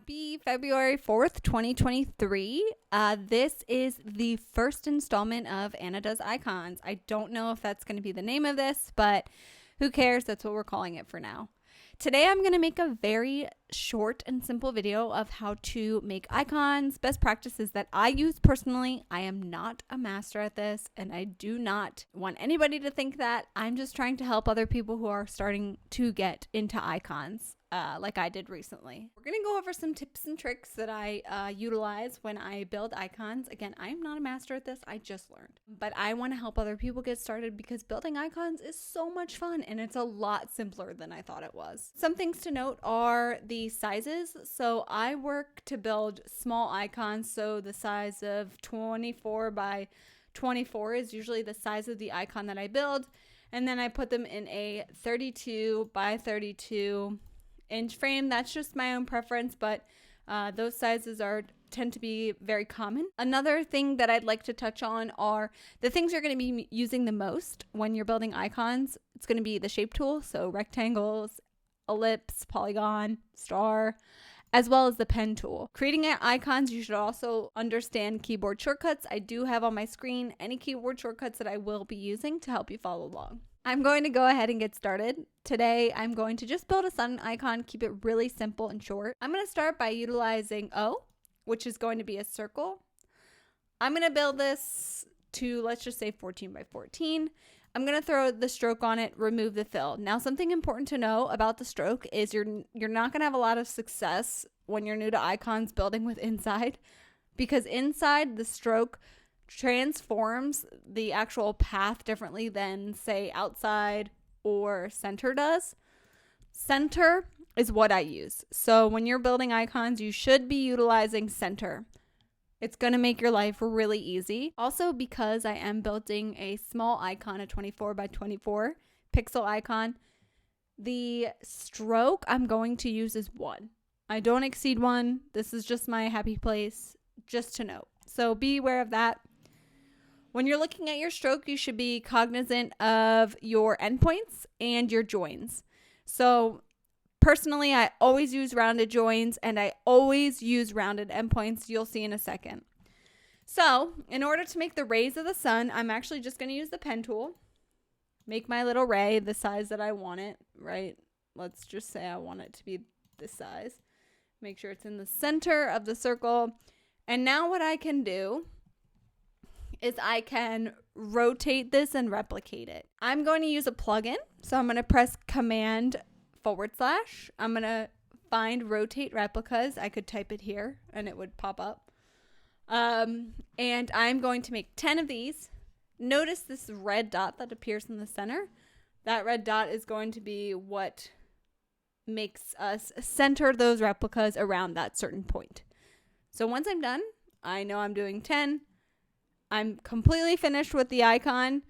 Happy February 4th, 2023. This is the first installment of Anna Does Icons. I don't know if that's going to be the name of this, but who cares? That's what we're calling it for now. Today, I'm going to make a very short and simple video of how to make icons, best practices that I use personally. I am not a master at this, and I do not want anybody to think that. I'm just trying to help other people who are starting to get into icons. Like I did recently. We're going to go over some tips and tricks that I utilize when I build icons. Again, I'm not a master at this. I just learned. But I want to help other people get started because building icons is so much fun and it's a lot simpler than I thought it was. Some things to note are the sizes. So I work to build small icons. So the size of 24 by 24 is usually the size of the icon that I build. And then I put them in a 32 by 32 inch frame. That's just my own preference, but those sizes tend to be very common. Another thing that I'd like to touch on are the things you're going to be using the most when you're building icons. It's going to be the shape tool, so rectangles, ellipse, polygon, star, as well as the pen tool. Creating icons, you should also understand keyboard shortcuts. I do have on my screen any keyboard shortcuts that I will be using to help you follow along. I'm going to go ahead and get started. Today, I'm going to just build a sun icon, keep it really simple and short. I'm going to start by utilizing O, which is going to be a circle. I'm going to build this to, let's just say 14 by 14. I'm going to throw the stroke on it, remove the fill. Now, something important to know about the stroke is you're not going to have a lot of success when you're new to icons building with inside, because inside the stroke transforms the actual path differently than, say, outside or center does. Center is what I use. So when you're building icons, you should be utilizing center. It's going to make your life really easy. Also, because I am building a small icon, a 24 by 24 pixel icon, the stroke I'm going to use is 1. I don't exceed 1. This is just my happy place, just to note. So be aware of that. When you're looking at your stroke, you should be cognizant of your endpoints and your joins. So personally, I always use rounded joins and I always use rounded endpoints. You'll see in a second. So in order to make the rays of the sun, I'm actually just going to use the pen tool. Make my little ray the size that I want it, right? Let's just say I want it to be this size. Make sure it's in the center of the circle. And now what I can do is I can rotate this and replicate it. I'm going to use a plugin. So I'm going to press Command / I'm going to find rotate replicas. I could type it here and it would pop up. And I'm going to make 10 of these. Notice this red dot that appears in the center. That red dot is going to be what makes us center those replicas around that certain point. So once I'm done, I know I'm doing 10. I'm completely finished with the icon.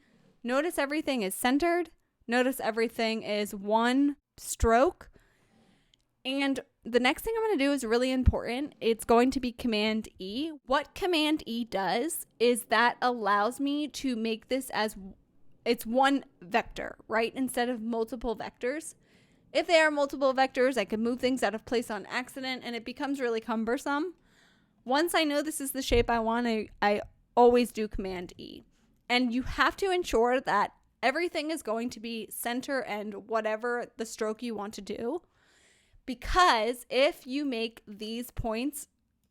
Notice everything is centered. Notice everything is one stroke. And the next thing I'm going to do is really important. It's going to be Command E. What Command E does is that allows me to make this as it's one vector, right? Instead of multiple vectors. If they are multiple vectors, I can move things out of place on accident and it becomes really cumbersome. Once I know this is the shape I want, I always do Command E. And you have to ensure that everything is going to be center and whatever the stroke you want to do. Because if you make these points,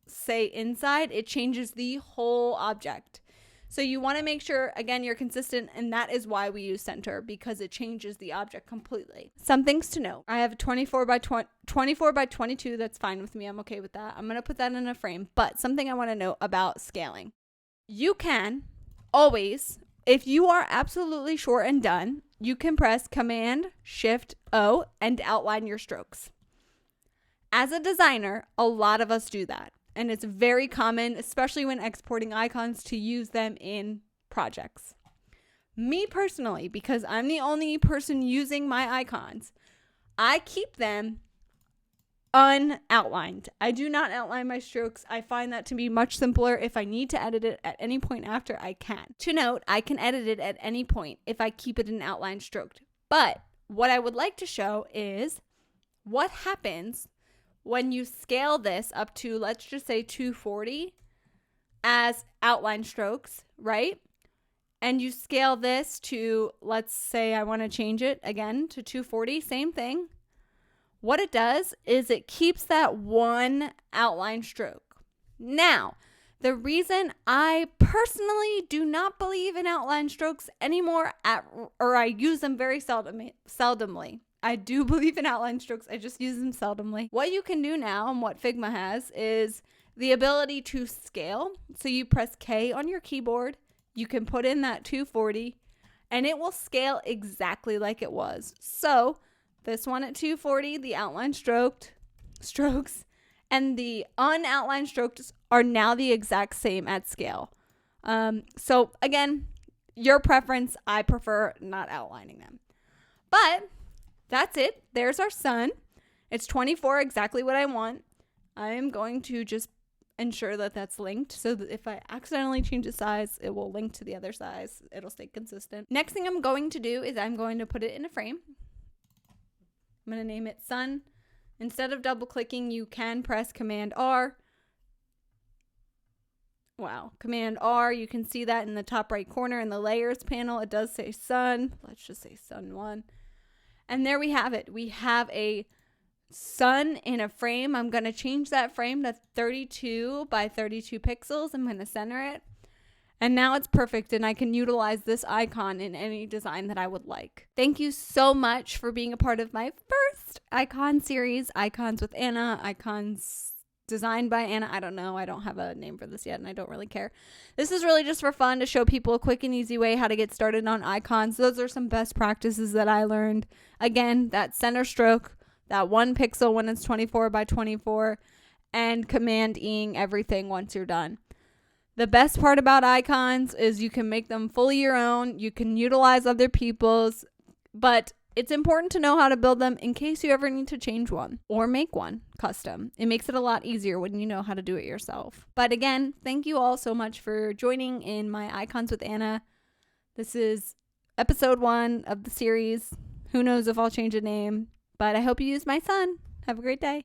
say inside, it changes the whole object. So you want to make sure, again, you're consistent, and that is why we use center, because it changes the object completely. Some things to note. I have a 24 by 22. That's fine with me. I'm okay with that. I'm going to put that in a frame. But something I want to note about scaling. You can always, if you are absolutely sure and done, you can press Command Shift O and outline your strokes. As a designer, a lot of us do that. And it's very common, especially when exporting icons, to use them in projects. Me personally, because I'm the only person using my icons, I keep them unoutlined. I do not outline my strokes. I find that to be much simpler. If I need to edit it at any point after, I can. To note, I can edit it at any point if I keep it in outline stroked. But what I would like to show is what happens when you scale this up to, let's just say 240 as outline strokes, right? And you scale this to, let's say I want to change it again to 240, same thing. What it does is it keeps that one outline stroke. Now, the reason I personally do not believe in outline strokes anymore, or I use them very seldomly. I do believe in outline strokes. I just use them seldomly. What you can do now, and what Figma has, is the ability to scale. So you press K on your keyboard. You can put in that 240, and it will scale exactly like it was. So this one at 240, the outline strokes, and the unoutlined strokes are now the exact same at scale. So again, your preference. I prefer not outlining them. But that's it. There's our sun. It's 24, exactly what I want. I am going to just ensure that that's linked so that if I accidentally change the size, it will link to the other size. It'll stay consistent. Next thing I'm going to do is I'm going to put it in a frame. I'm going to name it sun. Instead of double clicking, you can press Command R. Wow, Command R. You can see that in the top right corner in the layers panel. It does say sun. Let's just say sun 1. And there we have it. We have a sun in a frame. I'm going to change that frame to 32 by 32 pixels. I'm going to center it. And now it's perfect, and I can utilize this icon in any design that I would like. Thank you so much for being a part of my first icon series, Icons with Anna, icons designed by Anna. I don't know. I don't have a name for this yet, and I don't really care. This is really just for fun, to show people a quick and easy way how to get started on icons. Those are some best practices that I learned. Again, that center stroke, that 1 pixel when it's 24 by 24, and Command-ing everything once you're done. The best part about icons is you can make them fully your own. You can utilize other people's, but it's important to know how to build them in case you ever need to change one or make one custom. It makes it a lot easier when you know how to do it yourself. But again, thank you all so much for joining in my Icons with Anna. This is episode 1 of the series. Who knows if I'll change a name, but I hope you use my sun. Have a great day.